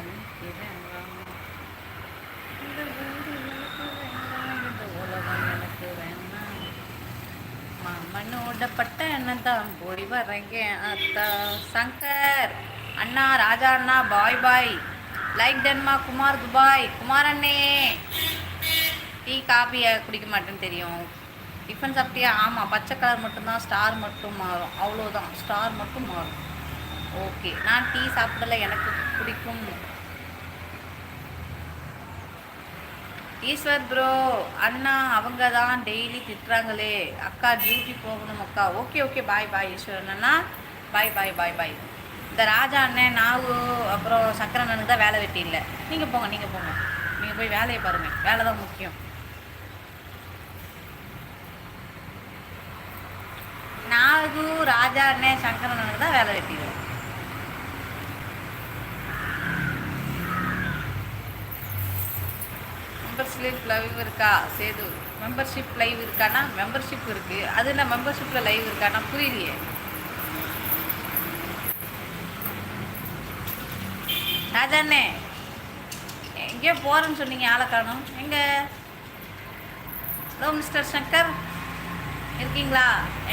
நினைக்கிறேன் இந்த ஊரு எனக்கு வேண்டாம், இந்த உலகம் எனக்கு வேண்டாம். மாமனோட பட்ட எண்ணம் தான் போய் வரேங்க அத்தா. சங்கர் அண்ணா, ராஜா அண்ணா, பாய் பாய். லைக் டன்மா. குமார் துபாய். குமார் அண்ணே, டீ காஃபியை குடிக்க மாட்டேன்னு தெரியும். டிஃபன் சாப்பிட்டியா? ஆமாம், பச்சை கலர் மட்டும்தான், ஸ்டார் மட்டும் மாறும், அவ்வளோதான், ஸ்டார் மட்டும் மாறும். ஓகே, நான் டீ சாப்பிடல, எனக்கு பிடிக்கும். ஈஸ்வர் ப்ரோ, அண்ணா அவங்க தான் டெய்லி திட்டுறாங்களே அக்கா, டியூட்டி போகணும் அக்கா. ஓகே ஓகே, பாய் பாய் ஈஸ்வரன் அண்ணா, பாய் பாய் பாய் பாய். இந்த ராஜா அண்ணன், நாவு, அப்புறம் சக்கர அண்ணனுக்கு தான் வேலை வெட்டி இல்லை. நீங்கள் போங்க, நீங்கள் போங்க, நீங்கள் போய் வேலையை பாருங்கள், வேலை தான் முக்கியம். நாகு, ராஜா அண்ணன், சங்கர அண்ணனுக்கு தான் வேலை வெட்டி இல்லை. மெம்பர்ஷிப் லைவ் இருக்கா சேது? மெம்பர்ஷிப் லைவ் இருக்கானா? மெம்பர்ஷிப் இருக்கு, அது என்ன மெம்பர்ஷிப்பில் லைவ் இருக்கானா புரியலையே. ராஜாண்ணே, எங்கேயோ போகிறேன்னு சொன்னீங்க, ஆளை காணும் எங்கே? ஹலோ மிஸ்டர் சங்கர், இருக்கீங்களா?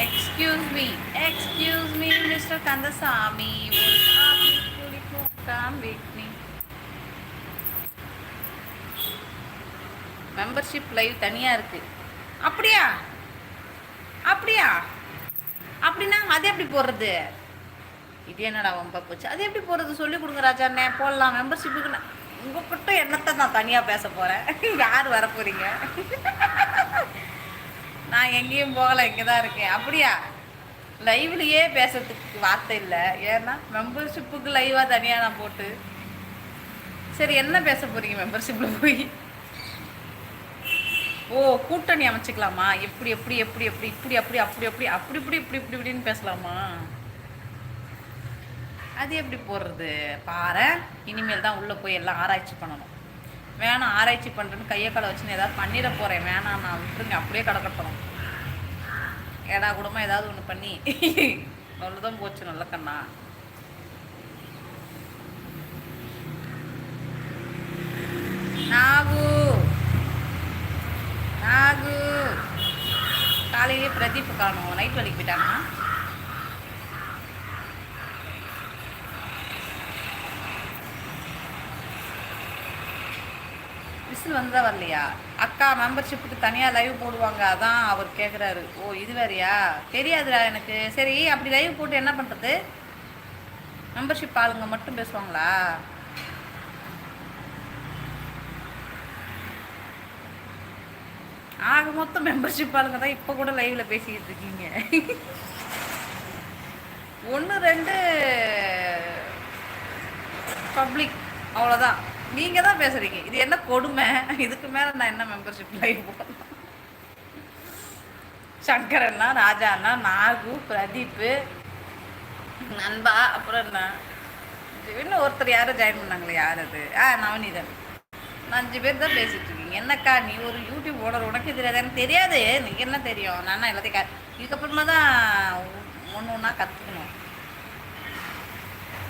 எக்ஸ்கியூஸ் மீ மிஸ்டர் கந்தசாமி, ஒரு காபி குடிக்கும் come with me. Membership live தனியாக இருக்குது. அப்படியா? அப்படின்னா அது எப்படி போடுறது? இது என்னடா வம்பா போச்சு, அது எப்படி போடுறது சொல்லி கொடுங்க ராஜாண்ணே, போடலாம். மெம்பர்ஷிப்புக்கு உங்ககிட்ட என்னத்தை நான் தனியாக பேச போகிறேன், யார் வர போகிறீங்க? நான் எங்கேயும் போகலை, இங்கே தான் இருக்கேன். அப்படியா? லைவ்லையே பேசுறதுக்கு வார்த்தை இல்லை, ஏன்னா மெம்பர்ஷிப்புக்கு லைவாக தனியாக நான் போட்டு. சரி, என்ன பேச போகிறீங்க மெம்பர்ஷிப்பில் போய்? ஓ, கூட்டணி அமைச்சிக்கலாமா? எப்படி எப்படி எப்படி எப்படி இப்படி அப்படி அப்படி அப்படி அப்படி இப்படி இப்படி இப்படி இப்படின்னு பேசலாமா? அது எப்படி போடுறது பாரு. இனிமேல் தான் உள்ளே போய் எல்லாம் ஆராய்ச்சி பண்ணணும். வேணாம், ஆராய்ச்சி பண்ணுறேன்னு கையை காலை வச்சுன்னு ஏதாவது பண்ணிட போகிறேன். வேணாம், நான் விட்டுருங்க, அப்படியே கிடக்கட்டும். ஏடா கூடமா ஏதாவது ஒன்று பண்ணி நல்லதான் போச்சு. நல்ல கண்ணா. நாகு காலையிலே பிரதீப் காணும், நைட் வேலைக்கு போயிட்டாங்க. விசில் வந்ததா வரலையா? அக்கா, மெம்பர்ஷிப்புக்கு தனியாக லைவ் போடுவாங்க, அதான் அவர் கேட்குறாரு. ஓ, இது வேறையா? தெரியாதுடா எனக்கு. சரி, அப்படி லைவ் போட்டு என்ன பண்ணுறது? மெம்பர்ஷிப் ஆளுங்க மட்டும் பேசுவாங்களா? ஆக மொத்தம் மெம்பர்ஷிப் ஆளுங்க தான் இப்போ கூட லைவில் பேசிக்கிட்டு இருக்கீங்க. 1 2 பப்ளிக், அவ்வளோதான். நீங்கள் தான் பேசுகிறீங்க. இது என்ன கொடுமை? இதுக்கு மேலே நான் என்ன மெம்பர்ஷிப் லைவ் போடலாம்? சங்கரண்ணா, ராஜா அண்ணா, நாகு, பிரதீப்பு, நண்பா, அப்புறம் என்ன இன்னும் ஒருத்தர் யாரும் ஜாயின் பண்ணாங்களே, யார் அது? நவநீதன். 5 பேர் தான் பேசிகிட்டு இருக்கீங்க. என்னக்கா, நீ ஒரு யூடியூப் ஓனர், உனக்கு தெரியாது? எனக்கு தெரியாது. நீங்கள் என்ன தெரியும்? நான் எல்லாத்தையும் இதுக்கப்புறமா தான் ஒன்று ஒன்றா கற்றுக்கணும்.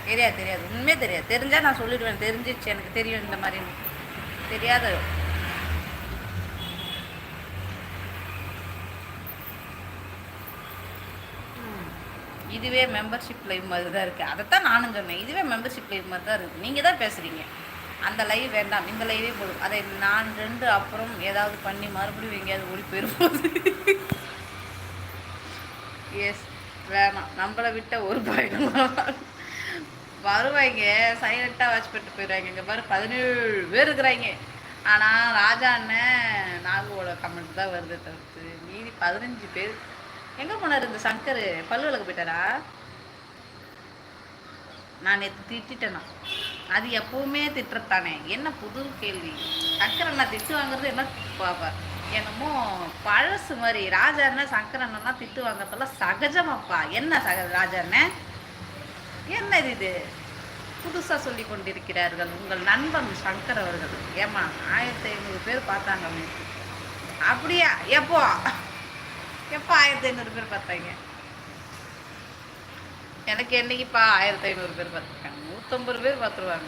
தெரியாது, உண்மையே தெரியாது. தெரிஞ்சால் நான் சொல்லிடுவேன், தெரிஞ்சிச்சு, எனக்கு தெரியும் இந்த மாதிரி. தெரியாது. இதுவே மெம்பர்ஷிப் லைவ் மாதிரி தான் இருக்குது. அதைத்தான் நானும் சொன்னேன். இதுவே மெம்பர்ஷிப் லைவ் மாதிரி தான் இருக்குது. நீங்கள் தான் பேசுகிறீங்க. அந்த லைவ் வேண்டாம், இந்த லைவே போதும். அதை நான் 2 அப்புறம் ஏதாவது பண்ணி மறுபடியும் எங்கேயாவது ஓடி போயிடும்போது. எஸ், வேணாம். நம்மளை விட்ட ஒரு பயணம் வருவாங்க, சைலண்ட்டாக வாட்ச் பண்ணிட்டு போயிடுவாங்க. இங்கே பாரு 17 பேர் இருக்கிறாங்க. ஆனால் ராஜா அண்ணன் நாகுவோட கமெண்ட் தான் வருது தவிர்த்து மீதி 15 பேர். எங்கே போனார் இந்த சங்கர்? பல்லுவலுக்கு போயிட்டாரா? நான் நேற்று திட்டேனா? அது எப்பவுமே திட்டுறதானே, என்ன புது கேள்வி? சங்கர் அண்ணா திட்டு வாங்குறது என்ன பாப்பா? என்னமோ பழசு மாதிரி. ராஜா அண்ணன் சங்கர் அண்ணா திட்டு வாங்குறதெல்லாம் சகஜமாப்பா. என்ன ராஜா அண்ணன், என்ன இது புதுசாக சொல்லி கொண்டிருக்கிறார்கள் உங்கள் நண்பன் சங்கர் அவர்கள்? ஏமா 1500 பேர் பார்த்தாங்க. அப்படியா? எப்போ 1500 பேர் பார்த்தாங்க? எனக்கு என்னைக்குப்பா 1500 பேர் பார்த்துருக்காங்க? 150 பேர் பார்த்துருவாங்க.